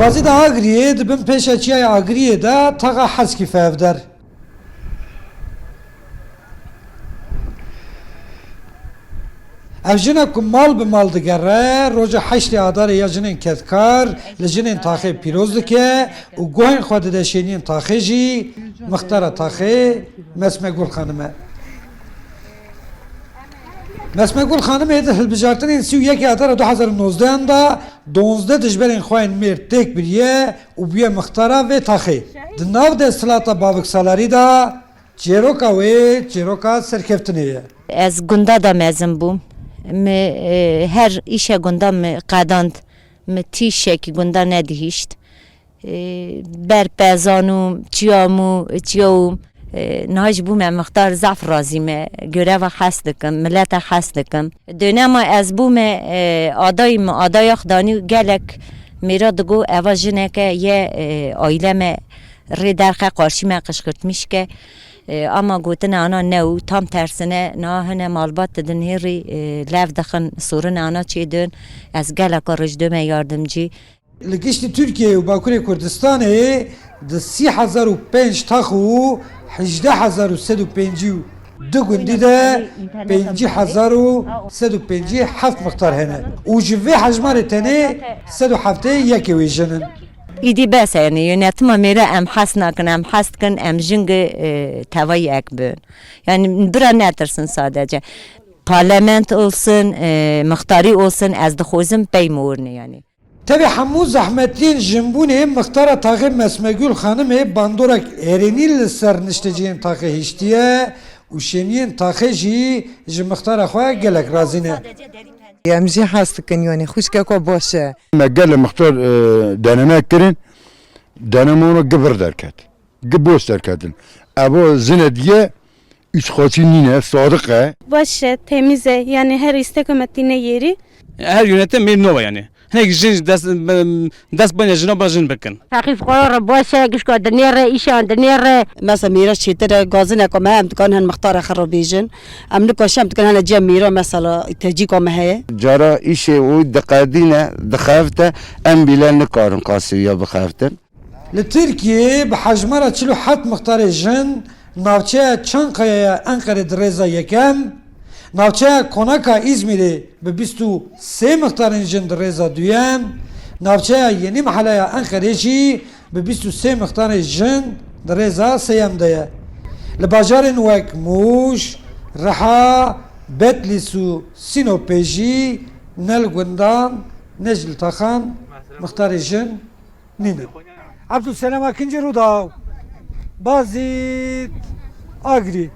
Bazı da Agirî dibin pêşeçiya Agirî de taxa hezkî fevder. Ev jina ku mal bi mal digere, roja heştê adarê ya jinên ketkar li jinên taxê pîroz dike û guhên xwe dide şêniyên taxê jî mixtara taxê Mesmegul xanim e. Mesmegul xanimê di hilbijartinên 31 adara 2019 da 12 dijberên xwe yên mêr têk biriye û bûye mixtara vê taxê. Di nav desthilata bavigsalarî da Çîroka wê Çîroka serkeftinê ye. Ez gunda da mezin bûm. Her işe gunda me qedand, me tîşekî gunda nedihîşt. Ber pezanûm, çiyawûm, niha ji bo me mixtar zaf razî me, göreva hes dikim, milleta hes dikim. Dönema ez bû me adayê me adaya xwedanî gelek mêra digo eva jineke ye aîle me rê derxe qarşî me qişqirtmişke. Ama gotin ana ne û tam tersine na hene malbat didin hêrî lev dixin sorun ana çêdin ez geleka rijdime yardımcı. Li giştî Türkiye û Bakurê Kurdistanê di 3005 tax û 18152 gundî de 5157 mixtar hene û ji vê hejmarê tenê 107 yekê wê jinin. İdi bes yani yönetime mêre em hes nakin, em hes dikin em jingê tevayî ek bin. Yani bira netirsin sadece. Parlament olsun, mixtarî olsun ez dixwazim peymorne yani. Tevê hemû zehmetliyên jinbûnê mixtara taxê Mesmegul xanimê bandorak êrênî li ser nişteciyên taxê hîştiye û şêniyên taxê jî ji mixtara xwe gelek razî ne. Em jî hes dikin yani xwîşkeka baş e. Me gelê mixtar denemek kirin, denemona gibir derket. Gibos derketin. Evo zine diye üç xaçî nîne, sadık e. Baş e, temiz e. Yani her istikametine yeri. Her yönetim memnun yani. Her jin dest bana jina bajin bekin. Takif koyar başa gişko denere işan denere. مثلا ميرا شيتر غازنا كما هم تكون هن مختار خربيجن ام نكو شام تكون هن جا ميرا مثلا تجيكو ما هي جرا işe o dikadine dixafte em bile nikarin qasiya bixaftin. Li Tirkiye bi hejmara 47 mixtarê jin navçeya Çankaya'ya Enqerê di rêza yekem, navçeya Konaka İzmirê bi 23 mixtarên jin di rêza duyem, navçeya Yeni Mahalleya Enqerê jî bi 23 mixtarên jin di rêza sêyem de ye. Li bajarên wek Muş, Riha, Betlis û Sinopê jî ne li gundan ne ji li taxan mixtarê jin nîne. Abdülselam ikinci Rudav Bazit Agiri